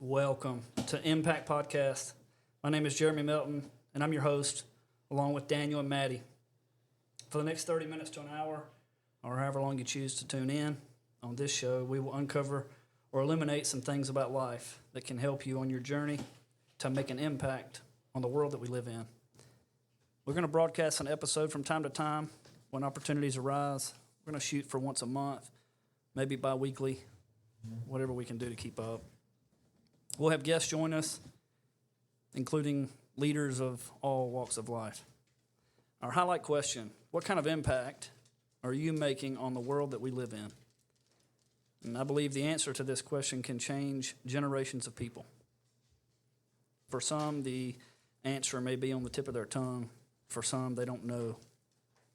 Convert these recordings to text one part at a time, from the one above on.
Welcome to Impact Podcast. My name is Jeremy Melton, and I'm your host, along with Daniel and Maddie. For the next 30 minutes to an hour, or however long you choose to tune in, on this show, we will uncover or illuminate some things about life that can help you on your journey to make an impact on the world that we live in. We're going to broadcast an episode from time to time when opportunities arise. We're going to shoot for once a month, maybe bi-weekly, whatever we can do to keep up. We'll have guests join us, including leaders of all walks of life. Our highlight question: what kind of impact are you making on the world that we live in? And I believe the answer to this question can change generations of people. For some, the answer may be on the tip of their tongue. For some, they don't know.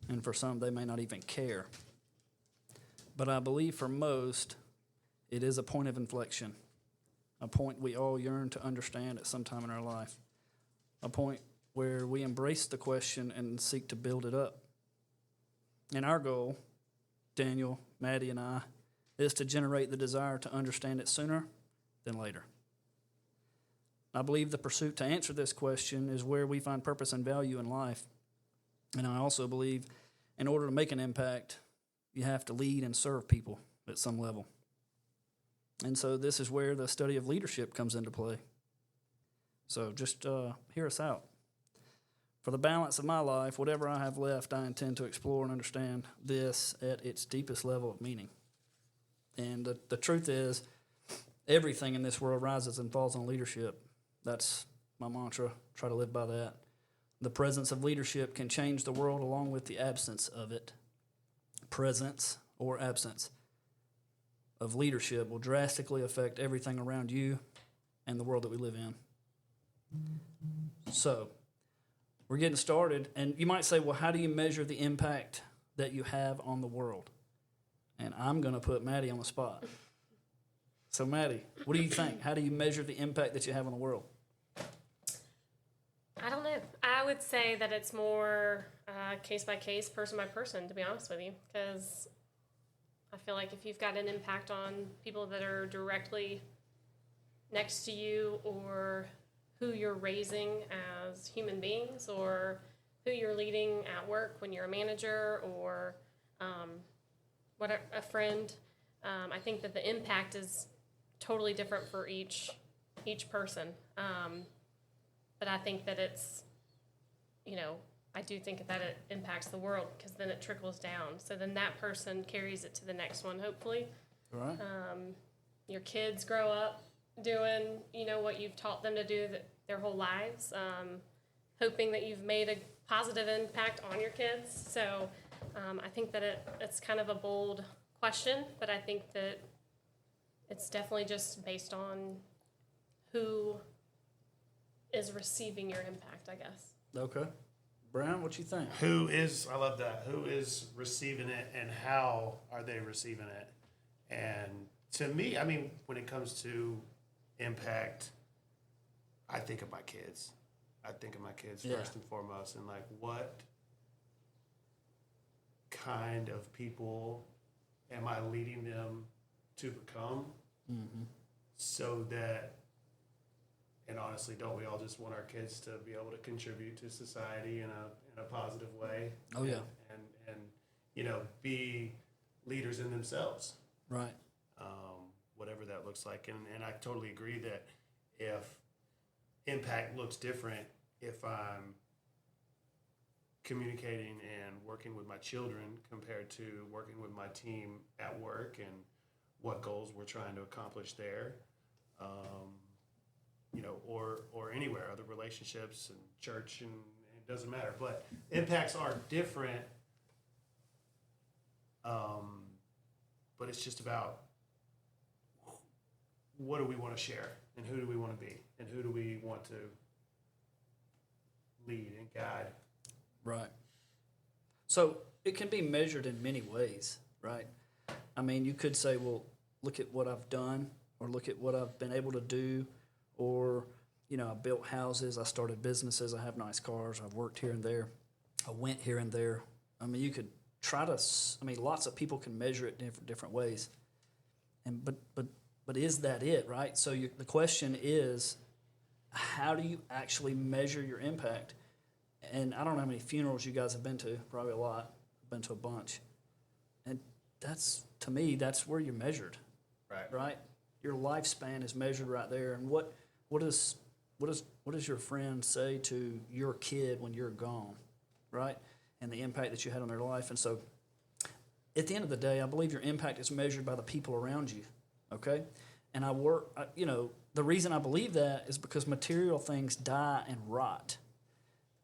And for some, they may not even care. But I believe for most, it is a point of inflection, a point we all yearn to understand at some time in our life, a point where we embrace the question and seek to build it up. And our goal, Daniel, Maddie, and I, is to generate the desire to understand it sooner than later. I believe the pursuit to answer this question is where we find purpose and value in life. And I also believe in order to make an impact, you have to lead and serve people at some level. And so this is where the study of leadership comes into play. So just hear us out. For the balance of my life, whatever I have left, I intend to explore and understand this at its deepest level of meaning. And the truth is, everything in this world rises and falls on leadership. That's my mantra. Try to live by that. The presence of leadership can change the world along with the absence of it. Presence or absence of leadership will drastically affect everything around you and the world that we live in. So, we're getting started, and you might say, well, how do you measure the impact that you have on the world? And I'm going to put Maddie on the spot. So, Maddie, what do you think? How do you measure the impact that you have on the world? I don't know. I would say that it's more case by case, person by person, to be honest with you, because I feel like if you've got an impact on people that are directly next to you, or who you're raising as human beings, or who you're leading at work when you're a manager, or a friend, I think that the impact is totally different for each person. But I think that it's, I do think that it impacts the world, because then it trickles down. So then that person carries it to the next one, hopefully. Right. Your kids grow up doing, what you've taught them to do their whole lives, hoping that you've made a positive impact on your kids. So I think that it's kind of a bold question, but I think that it's definitely just based on who is receiving your impact, I guess. Okay. Brown, what you think? I love that. Who is receiving it, and how are they receiving it? And to me, when it comes to impact, I think of my kids. First and foremost, and what kind of people am I leading them to become? Mm-hmm. So that, and honestly, don't we all just want our kids to be able to contribute to society in a positive way? Oh, yeah. And be leaders in themselves. Right. Whatever that looks like. And I totally agree that if impact looks different, if I'm communicating and working with my children compared to working with my team at work, and what goals we're trying to accomplish there, or anywhere, other relationships and church, and it doesn't matter. But impacts are different, but it's just about what do we want to share, and who do we want to be, and who do we want to lead and guide. Right. So it can be measured in many ways, right? You could say, well, look at what I've done, or look at what I've been able to do, or, I built houses, I started businesses, I have nice cars, I've worked here and there, I went here and there. You could try to, lots of people can measure it in different ways. But but is that it, right? So the question is, how do you actually measure your impact? And I don't know how many funerals you guys have been to, probably a lot. I've been to a bunch. And that's, to me, that's where you're measured, right? Your lifespan is measured right there. And what does your friend say to your kid when you're gone, right? And the impact that you had on their life. And so at the end of the day, I believe your impact is measured by the people around you, okay? And the reason I believe that is because material things die and rot.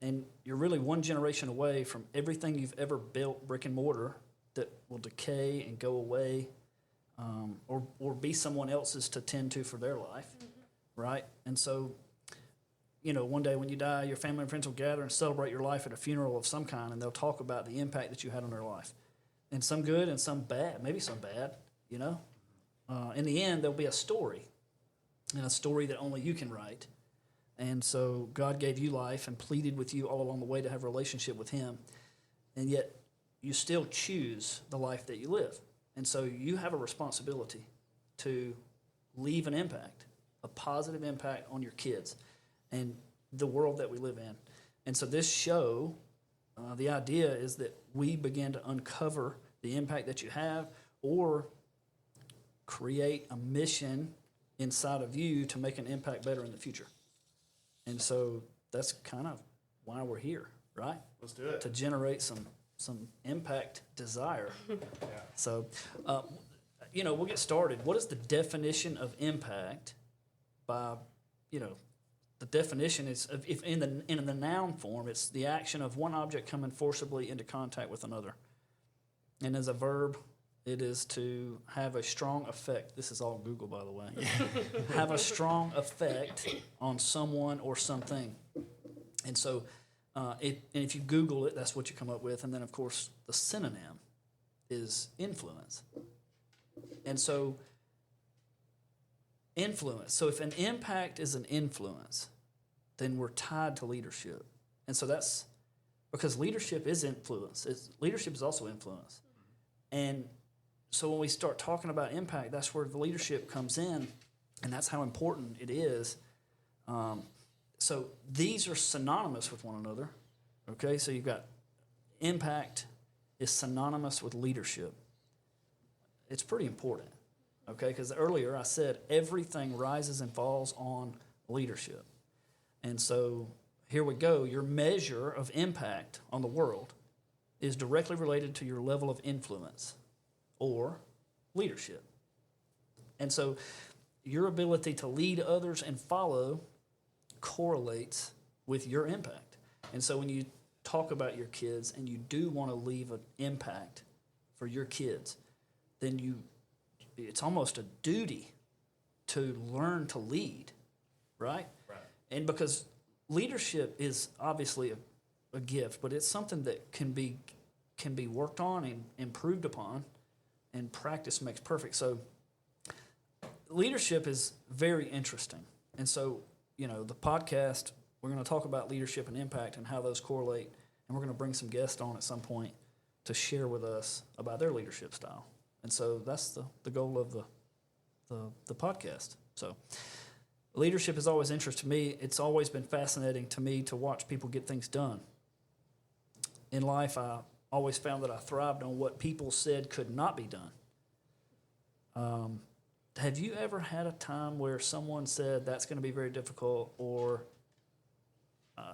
And you're really one generation away from everything you've ever built, brick and mortar, that will decay and go away, or be someone else's to tend to for their life, right? And so, one day when you die, your family and friends will gather and celebrate your life at a funeral of some kind, and they'll talk about the impact that you had on their life. And some good and some bad, maybe some bad, In the end, there'll be a story, and a story that only you can write. And so God gave you life and pleaded with you all along the way to have a relationship with him. And yet you still choose the life that you live. And so you have a responsibility to leave an impact, a positive impact on your kids and the world that we live in. And so this show, the idea is that we begin to uncover the impact that you have, or create a mission inside of you to make an impact better in the future. And so that's kind of why we're here, right? Let's do it. To generate some impact desire. Yeah. So, we'll get started. What is the definition of impact? By, the definition is, if in the noun form, it's the action of one object coming forcibly into contact with another. And as a verb, it is to have a strong effect. This is all Google, by the way. Have a strong effect on someone or something. And so, and if you Google it, that's what you come up with. And then, of course, the synonym is influence. And so, influence. So if an impact is an influence, then we're tied to leadership. And so that's because leadership is influence. Leadership is also influence. And so when we start talking about impact, that's where the leadership comes in, and that's how important it is. So these are synonymous with one another, okay? So you've got impact is synonymous with leadership. It's pretty important, okay? Because earlier I said everything rises and falls on leadership. And so here we go. Your measure of impact on the world is directly related to your level of influence or leadership. And so your ability to lead others and follow correlates with your impact. And so when you talk about your kids and you do want to leave an impact for your kids, then it's almost a duty to learn to lead, right? Right. And because leadership is obviously a gift, but it's something that can be worked on and improved upon, and practice makes perfect. So leadership is very interesting. And so, the podcast, we're going to talk about leadership and impact and how those correlate, and we're going to bring some guests on at some point to share with us about their leadership style. And so that's the goal of the podcast. So leadership has always interested me. It's always been fascinating to me to watch people get things done. In life, I always found that I thrived on what people said could not be done. Have you ever had a time where someone said that's going to be very difficult, or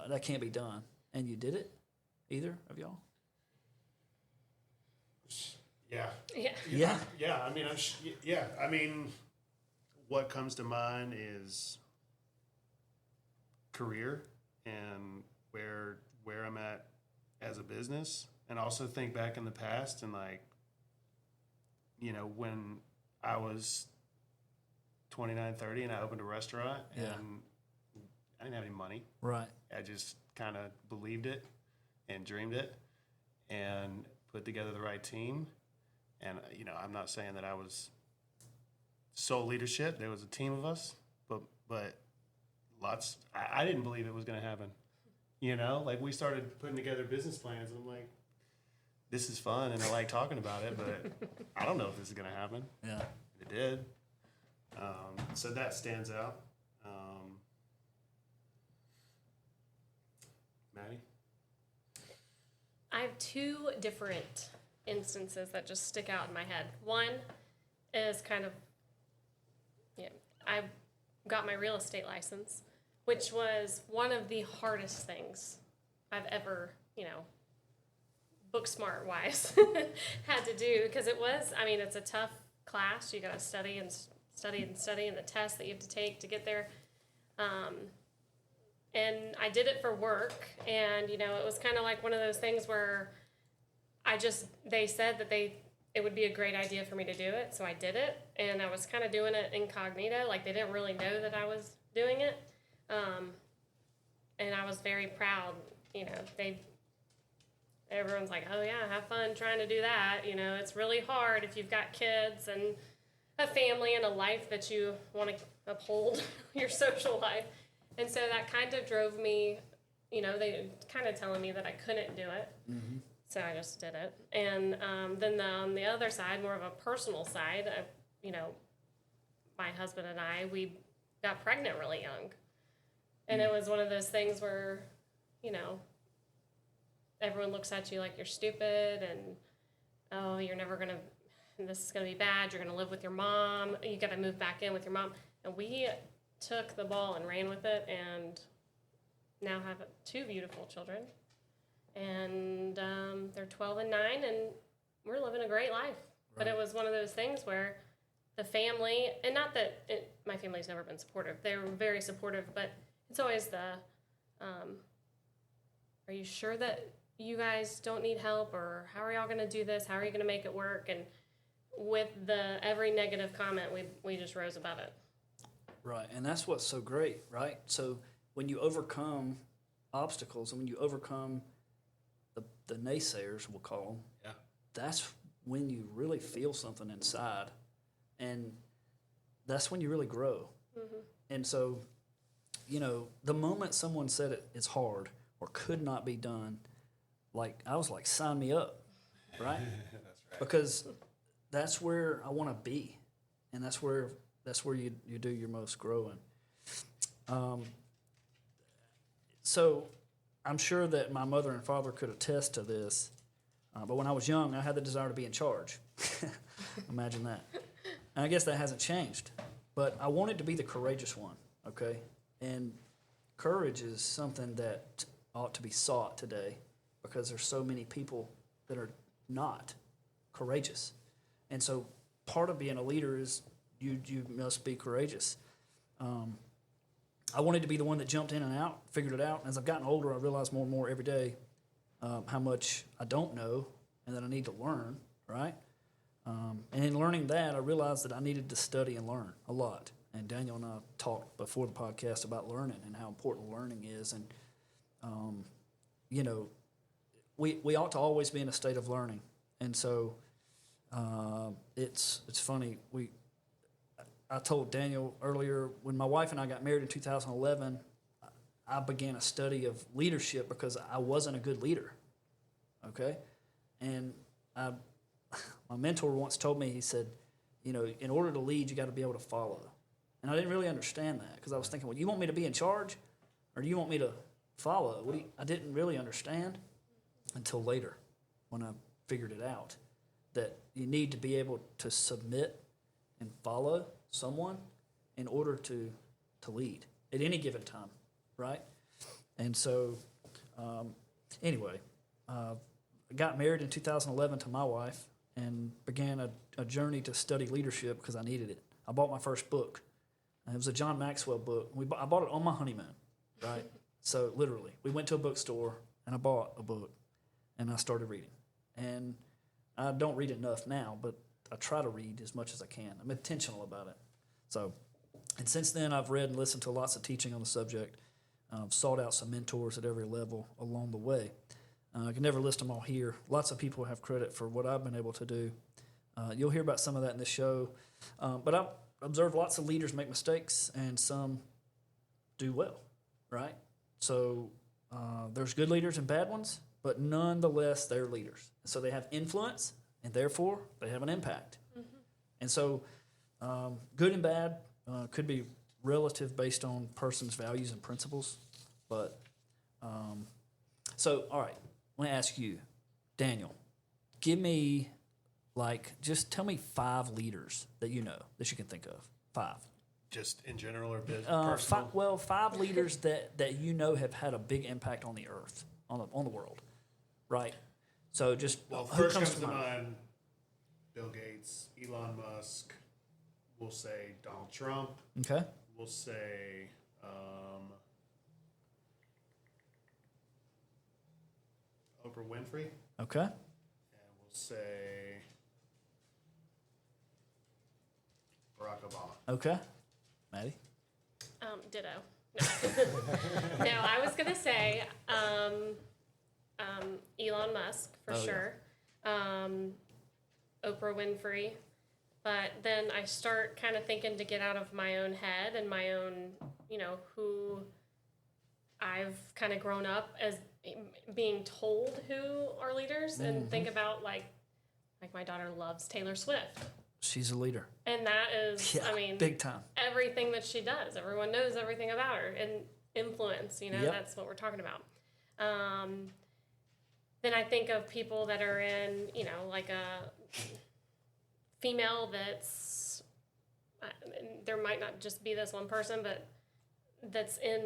that can't be done, and you did it? Either of y'all? Yeah. Yeah. Yeah. I mean, what comes to mind is career and where I'm at as a business, and also think back in the past and when I was 29, 30 and I opened a restaurant and I didn't have any money. Right. I just kind of believed it and dreamed it and put together the right team. And, I'm not saying that I was sole leadership. There was a team of us, but I didn't believe it was going to happen. We started putting together business plans, and I'm like, this is fun, and I like talking about it, but I don't know if this is going to happen. Yeah. It did. So that stands out. Maddie? I have two different instances that just stick out in my head. One is kind of, I got my real estate license, which was one of the hardest things I've ever, book smart wise had to do, because it's a tough class. You got to study and study and study, and the tests that you have to take to get there. And I did it for work, and, it was kind of like one of those things where they said that it would be a great idea for me to do it, so I did it, and I was kind of doing it incognito, like they didn't really know that I was doing it, and I was very proud. Everyone's like, oh yeah, have fun trying to do that. It's really hard if you've got kids and a family and a life that you want to uphold your social life. And so that kind of drove me, they kind of telling me that I couldn't do it. Mm-hmm. So I just did it. And then on the other side, more of a personal side, my husband and I, we got pregnant really young. And it was one of those things where, everyone looks at you like you're stupid and, oh, you're never going to, this is going to be bad. You're going to live with your mom. You got to move back in with your mom. And we took the ball and ran with it, and now have two beautiful children. And they're 12 and 9, and we're living a great life. Right. But it was one of those things where the family, and not that my family's never been supportive. They're very supportive, but it's always are you sure that you guys don't need help, or how are y'all going to do this? How are you going to make it work? And with every negative comment, we just rose above it. Right, and that's what's so great, right? So when you overcome obstacles, and when you overcome the naysayers, we'll call them, that's when you really feel something inside, and that's when you really grow. Mm-hmm. And so, the moment someone said it's hard or could not be done, I was like, sign me up, right? That's right. Because that's where I want to be, and that's where you do your most growing. So I'm sure that my mother and father could attest to this, but when I was young, I had the desire to be in charge. Imagine that. And I guess that hasn't changed, but I wanted to be the courageous one, okay? And courage is something that ought to be sought today, because there's so many people that are not courageous. And so part of being a leader is you must be courageous. I wanted to be the one that jumped in and out, figured it out. As I've gotten older, I realize more and more every day how much I don't know and that I need to learn, right? And in learning that, I realized that I needed to study and learn a lot. And Daniel and I talked before the podcast about learning and how important learning is. And, we ought to always be in a state of learning. And so it's funny. I told Daniel earlier, when my wife and I got married in 2011, I began a study of leadership because I wasn't a good leader, okay? And my mentor once told me, he said, in order to lead, you got to be able to follow. And I didn't really understand that, because I was thinking, well, you want me to be in charge, or do you want me to follow? I didn't really understand until later when I figured it out, that you need to be able to submit and follow someone in order to lead at any given time, right? And so, anyway, I got married in 2011 to my wife and began a journey to study leadership because I needed it. I bought my first book. It was a John Maxwell book. I bought it on my honeymoon, right? So literally, we went to a bookstore and I bought a book and I started reading. And I don't read enough now, but I try to read as much as I can. I'm intentional about it. So, and since then, I've read and listened to lots of teaching on the subject. Sought out some mentors at every level along the way. I can never list them all here. Lots of people have credit for what I've been able to do. You'll hear about some of that in this show. But I've observed lots of leaders make mistakes, and some do well, right? So there's good leaders and bad ones, but nonetheless, they're leaders. So they have influence, and therefore, they have an impact. Mm-hmm. And so Good and bad could be relative based on person's values and principles. But so, all right, let me ask you, Daniel, give me just tell me 5 leaders that you know that you can think of. 5. Just in general or business? 5 leaders that you know have had a big impact on the earth, on the world, right? So just who first comes to mind Bill Gates, Elon Musk. We'll say Donald Trump. Okay. We'll say Oprah Winfrey. Okay. And we'll say Barack Obama. Okay. Maddie? Ditto. No. No, I was gonna say Elon Musk for sure. Yeah. Oprah Winfrey. But then I start kind of thinking to get out of my own head and my own, who I've kind of grown up as being told who are leaders, and think about like my daughter loves Taylor Swift. She's a leader. And that is, big time. Everything that she does. Everyone knows everything about her. And influence, that's what we're talking about. Then I think of people that are in, like a female that's, there might not just be this one person, but that's in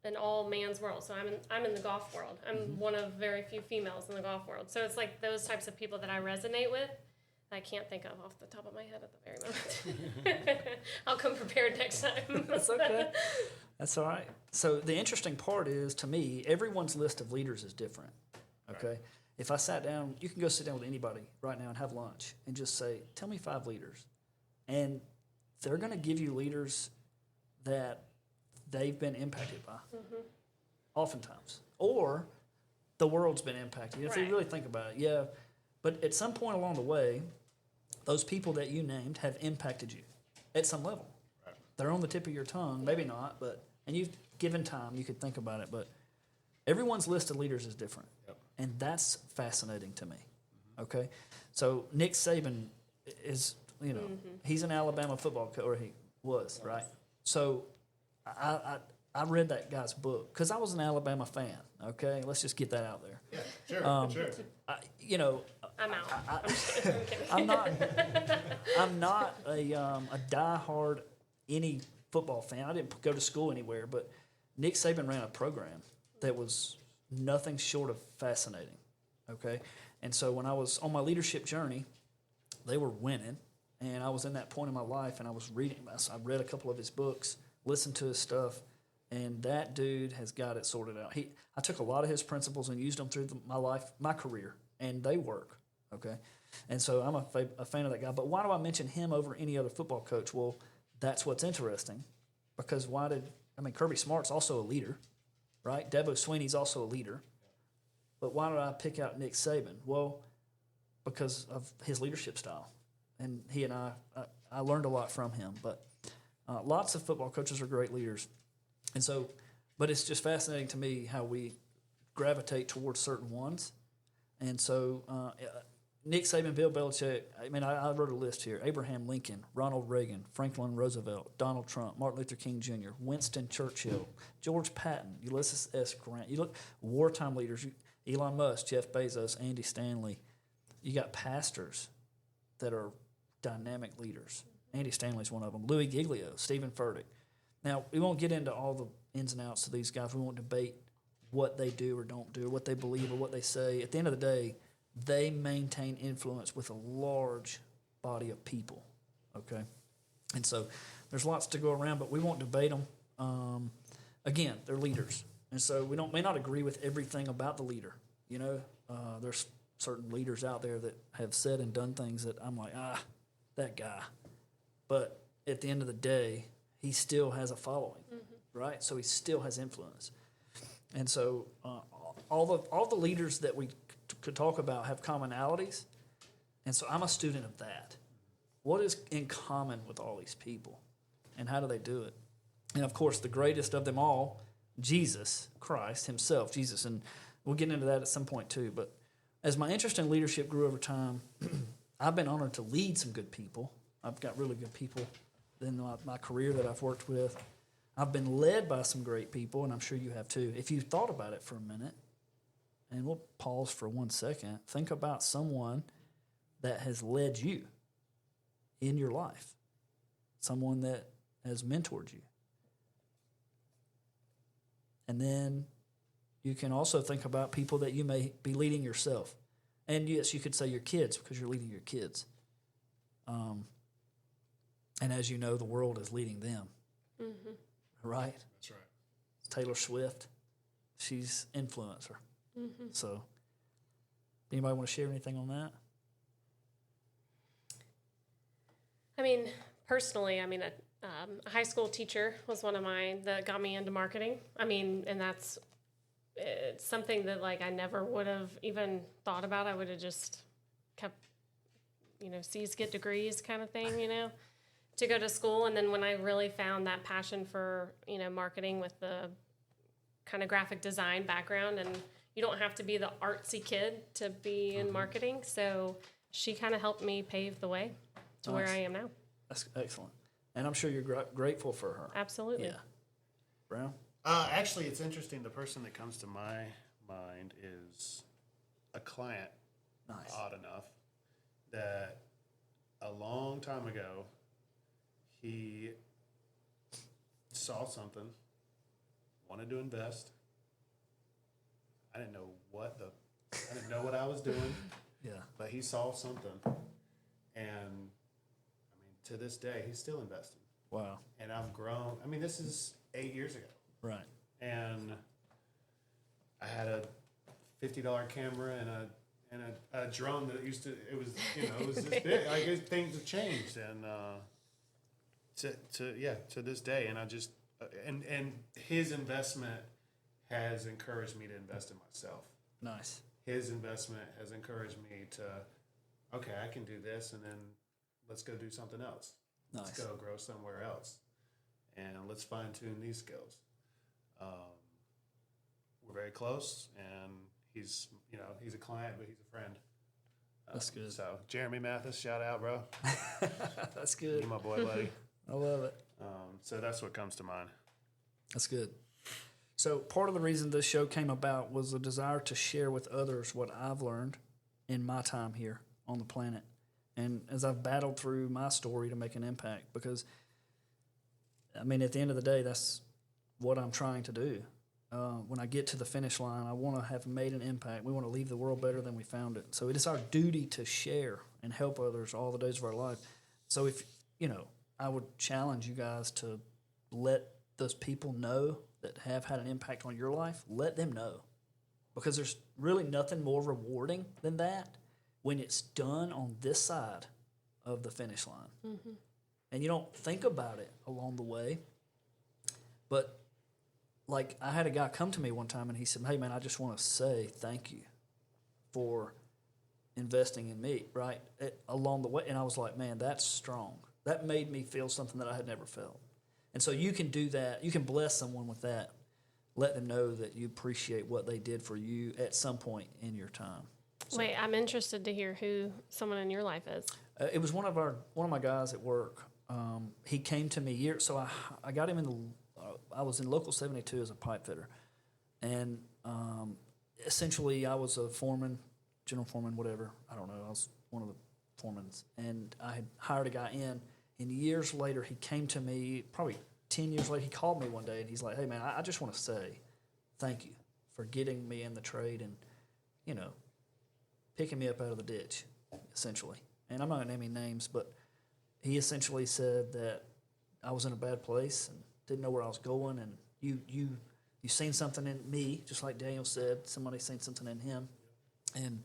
an all man's world. So I'm in the golf world. I'm one of very few females in the golf world. So it's like those types of people that I resonate with. I can't think of off the top of my head at the very moment. I'll come prepared next time. That's okay. That's all right. So the interesting part is, to me, everyone's list of leaders is different. Okay? Right. If I sat down, you can go sit down with anybody right now and have lunch and just say, tell me 5 leaders. And they're going to give you leaders that they've been impacted by, oftentimes. Or the world's been impacted. If you really think about it, yeah. But at some point along the way, those people that you named have impacted you at some level. Right. They're on the tip of your tongue, maybe not, and you've given time, you could think about it, but everyone's list of leaders is different. Yep. And that's fascinating to me. Okay? So Nick Saban is, he's an Alabama football coach, or he was, right? So I read that guy's book because I was an Alabama fan. Okay, let's just get that out there. Yeah, sure. I'm out. I'm not a diehard any football fan. I didn't go to school anywhere, but Nick Saban ran a program that was nothing short of fascinating. Okay, and so when I was on my leadership journey, they were winning, and I was in that point in my life, and I was reading. I read a couple of his books, listened to his stuff. And that dude has got it sorted out. I took a lot of his principles and used them through my life, my career, and they work, okay? And so I'm a fan of that guy. But why do I mention him over any other football coach? Well, that's what's interesting, because Kirby Smart's also a leader, right? Dabo Swinney's also a leader. But why did I pick out Nick Saban? Well, because of his leadership style. And he and I learned a lot from him. But lots of football coaches are great leaders. And so, but it's just fascinating to me how we gravitate towards certain ones. And so, Nick Saban, Bill Belichick, I wrote a list here. Abraham Lincoln, Ronald Reagan, Franklin Roosevelt, Donald Trump, Martin Luther King Jr., Winston Churchill, George Patton, Ulysses S. Grant. You look, wartime leaders, Elon Musk, Jeff Bezos, Andy Stanley. You got pastors that are dynamic leaders. Andy Stanley's one of them. Louis Giglio, Stephen Furtick. Now, we won't get into all the ins and outs of these guys. We won't debate what they do or don't do, or what they believe or what they say. At the end of the day, they maintain influence with a large body of people, okay? And so there's lots to go around, but we won't debate them. Again, they're leaders. And so we may not agree with everything about the leader. There's certain leaders out there that have said and done things that I'm like, that guy. But at the end of the day, he still has a following, right? So he still has influence. And so all the leaders that we could talk about have commonalities. And so I'm a student of that. What is in common with all these people? And how do they do it? And, of course, the greatest of them all, Jesus Christ himself, Jesus. And we'll get into that at some point too. But as my interest in leadership grew over time, I've been honored to lead some good people. I've got really good people in my career that I've worked with. I've been led by some great people, and I'm sure you have too. If you've thought about it for a minute, and we'll pause for 1 second, think about someone that has led you in your life, someone that has mentored you. And then you can also think about people that you may be leading yourself. And yes, you could say your kids because you're leading your kids. And as you know, the world is leading them. Mm-hmm. Right? That's right. Taylor Swift, she's influencer. Mm-hmm. So, anybody want to share anything on that? I mean, personally, a high school teacher was one of mine that got me into marketing. I mean, and it's something that like I never would have even thought about. I would have just kept, C's get degrees kind of thing, to go to school. And then when I really found that passion for, marketing with the kind of graphic design background, and you don't have to be the artsy kid to be in marketing. So she kind of helped me pave the way to where I am now. That's excellent. And I'm sure you're grateful for her. Absolutely. Yeah. Brown? Actually, it's interesting. The person that comes to my mind is a client, Nice. odd enough, that a long time ago, he saw something, wanted to invest. I didn't know what I was doing. Yeah. But he saw something, and to this day, he's still investing. Wow. And I've grown. This is 8 years ago. Right. And I had a $50 camera and a drone that it was this big. I guess things have changed, and to this day, and I just and his investment has encouraged me to invest in myself. Nice. His investment has encouraged me to, okay, I can do this, and then let's go do something else. Nice. Let's go grow somewhere else, and let's fine tune these skills. We're very close, and he's a client, but he's a friend. That's good. So Jeremy Mathis, shout out, bro. That's good. You're my boy, buddy. I love it. So that's what comes to mind. That's good. So part of the reason this show came about was a desire to share with others what I've learned in my time here on the planet. And as I've battled through my story to make an impact, because, at the end of the day, that's what I'm trying to do. When I get to the finish line, I want to have made an impact. We want to leave the world better than we found it. So it is our duty to share and help others all the days of our life. So if, I would challenge you guys to let those people know that have had an impact on your life, let them know. Because there's really nothing more rewarding than that when it's done on this side of the finish line. Mm-hmm. And you don't think about it along the way. But, like, I had a guy come to me one time and he said, hey, man, I just want to say thank you for investing in me, right, along the way. And I was like, man, that's strong. That made me feel something that I had never felt. And so you can do that. You can bless someone with that. Let them know that you appreciate what they did for you at some point in your time. So, wait, I'm interested to hear who someone in your life is. it was one of my guys at work. He came to me so I got him in I was in Local 72 as a pipe fitter, and essentially I was a foreman, general foreman, whatever. I don't know. I was one of the foremans, and I had hired a guy in. And years later, he came to me, probably 10 years later, he called me one day, and he's like, hey, man, I just want to say thank you for getting me in the trade and, picking me up out of the ditch, essentially. And I'm not going to name any names, but he essentially said that I was in a bad place and didn't know where I was going, and you seen something in me, just like Daniel said, somebody seen something in him, and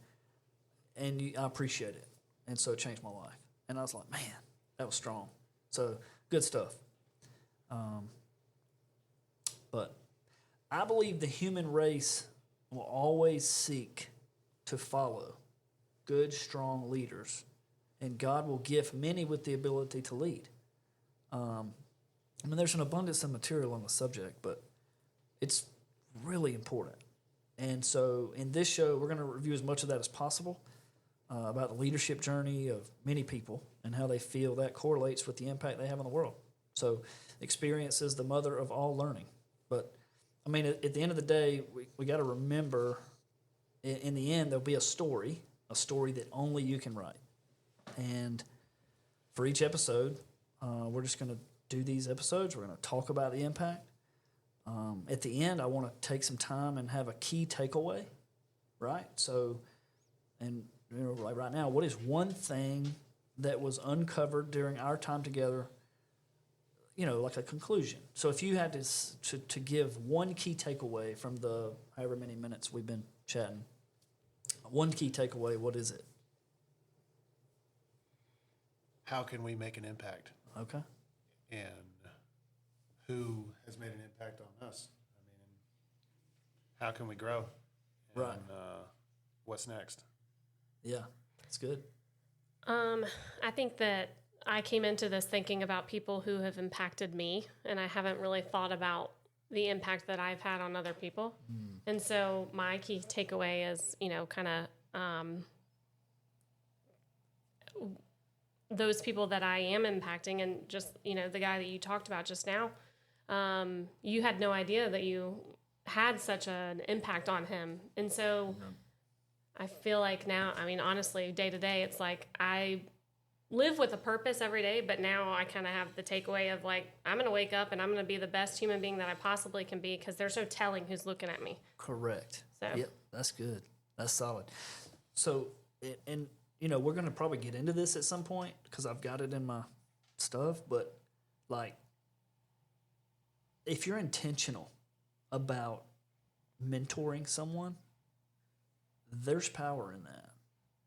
I appreciate it. And so it changed my life. And I was like, man, that was strong. So, good stuff. But I believe the human race will always seek to follow good, strong leaders, and God will gift many with the ability to lead. There's an abundance of material on the subject, but it's really important. And so in this show, we're going to review as much of that as possible. about the leadership journey of many people and how they feel that correlates with the impact they have on the world. So experience is the mother of all learning. But, I mean, at the end of the day, we got to remember, in the end, there'll be a story that only you can write. And for each episode, we're just going to do these episodes. We're going to talk about the impact. At the end, I want to take some time and have a key takeaway, right? So, and like right now, what is one thing that was uncovered during our time together, like a conclusion? So if you had to give one key takeaway from the however many minutes we've been chatting, one key takeaway, what is it? How can we make an impact? Okay. And who has made an impact on us? I mean, how can we grow? And, Right. What's next? Yeah, that's good. I think that I came into this thinking about people who have impacted me, and I haven't really thought about the impact that I've had on other people. And so my key takeaway is, kind of those people that I am impacting, and just, the guy that you talked about just now, you had no idea that you had such an impact on him. And so I feel like now, I mean, honestly, day to day, it's like I live with a purpose every day, but now I kind of have the takeaway of like, I'm going to wake up and I'm going to be the best human being that I possibly can be, because there's no telling who's looking at me. Correct. So. Yep, that's good. That's solid. So, and we're going to probably get into this at some point because I've got it in my stuff, but like, if you're intentional about mentoring someone, there's power in that,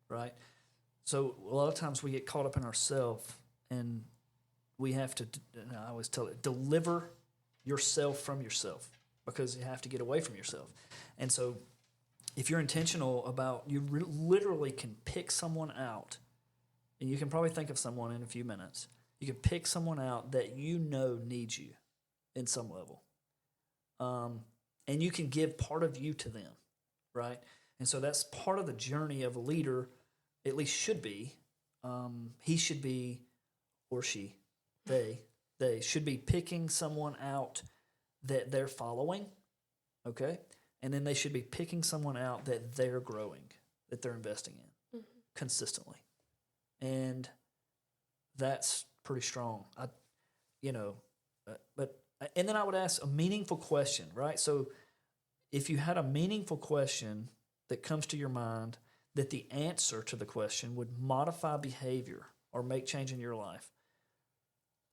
right? So a lot of times we get caught up in ourselves, and we have to, I always tell it, deliver yourself from yourself, because you have to get away from yourself. And so if you're intentional about, you literally can pick someone out, and you can probably think of someone in a few minutes. You can pick someone out that needs you in some level. And you can give part of you to them, right? And so that's part of the journey of a leader, at least should be. He should be, or she, they should be picking someone out that they're following, okay? And then they should be picking someone out that they're growing, that they're investing in consistently. And that's pretty strong. And then I would ask a meaningful question, right? So if you had a meaningful question that comes to your mind, that the answer to the question would modify behavior or make change in your life,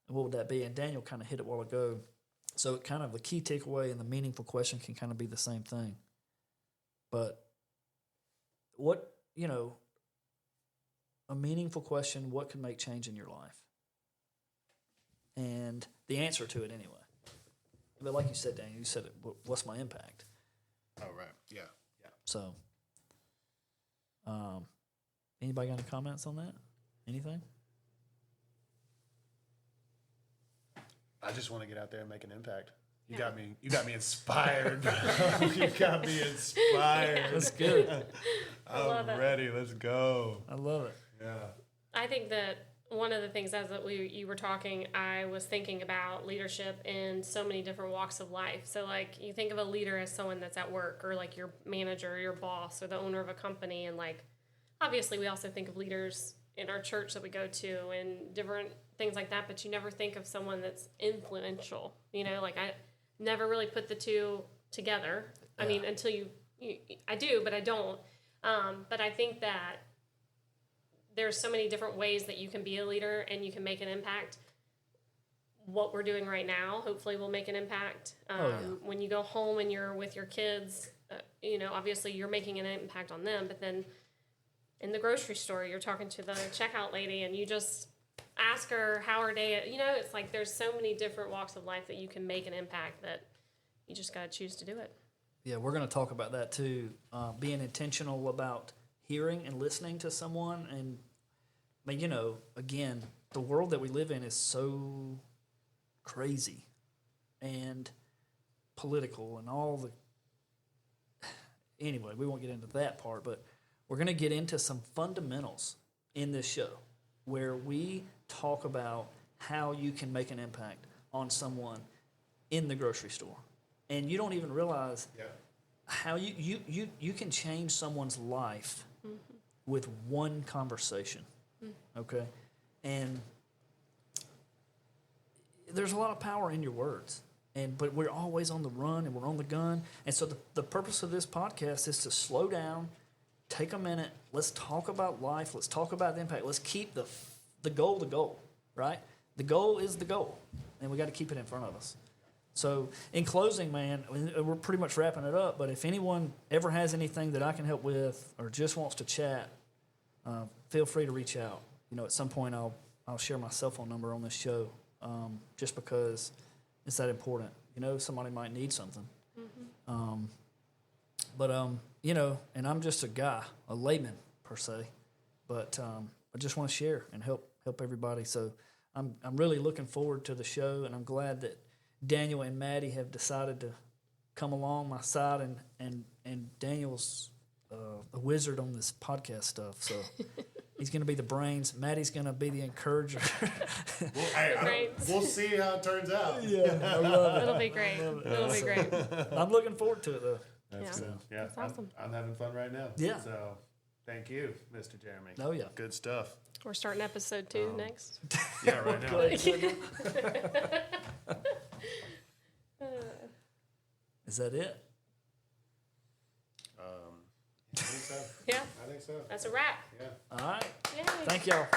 what would that be? And Daniel kind of hit it a while ago. So kind of the key takeaway and the meaningful question can kind of be the same thing. But what, a meaningful question, what can make change in your life? And the answer to it anyway. But like you said, Daniel, you said it, what's my impact? Oh, right. Yeah. So, anybody got any comments on that? Anything? I just want to get out there and make an impact. You got me inspired, bro. You got me inspired. That's good. love I'm it. ready. Let's go. I love it. Yeah. I think that one of the things as that you were talking, I was thinking about leadership in so many different walks of life. So like you think of a leader as someone that's at work, or like your manager, or your boss, or the owner of a company. And like, obviously we also think of leaders in our church that we go to and different things like that, but you never think of someone that's influential, like I never really put the two together. Yeah. I mean, until I do, but I don't. But I think that there's so many different ways that you can be a leader and you can make an impact. What we're doing right now, hopefully will make an impact. When you go home and you're with your kids, obviously you're making an impact on them, but then in the grocery store, you're talking to the checkout lady and you just ask her how her day, it's like there's so many different walks of life that you can make an impact, that you just got to choose to do it. Yeah, we're going to talk about that too. Being intentional about hearing and listening to someone. And, again, the world that we live in is so crazy and political and all the... Anyway, we won't get into that part, but we're going to get into some fundamentals in this show where we talk about how you can make an impact on someone in the grocery store. And you don't even realize how you can change someone's life with one conversation, okay? And there's a lot of power in your words, but we're always on the run and we're on the gun. And so the purpose of this podcast is to slow down, take a minute, let's talk about life, let's talk about the impact, let's keep the goal, right? The goal is the goal, and we got to keep it in front of us. So in closing, man, we're pretty much wrapping it up, but if anyone ever has anything that I can help with or just wants to chat, feel free to reach out. You know, at some point I'll share my cell phone number on this show, just because it's that important. You know, somebody might need something. You know, and I'm just a guy, a layman per se, but I just want to share and help everybody. So I'm really looking forward to the show, and I'm glad that Daniel and Maddie have decided to come along my side, and Daniel's a wizard on this podcast stuff. So he's going to be the brains. Maddie's going to be the encourager. We'll see how it turns out. Yeah, I love it. It'll be great. It'll be great. I'm looking forward to it, though. That's Yeah. good. Yeah, That's awesome. I'm having fun right now. Yeah. So thank you, Mr. Jeremy. Oh, yeah. Good stuff. We're starting episode 2 next. Yeah, right now. Is that it? I think so. Yeah, I think so. that's a wrap. Yeah. All right. Yay. Thank y'all.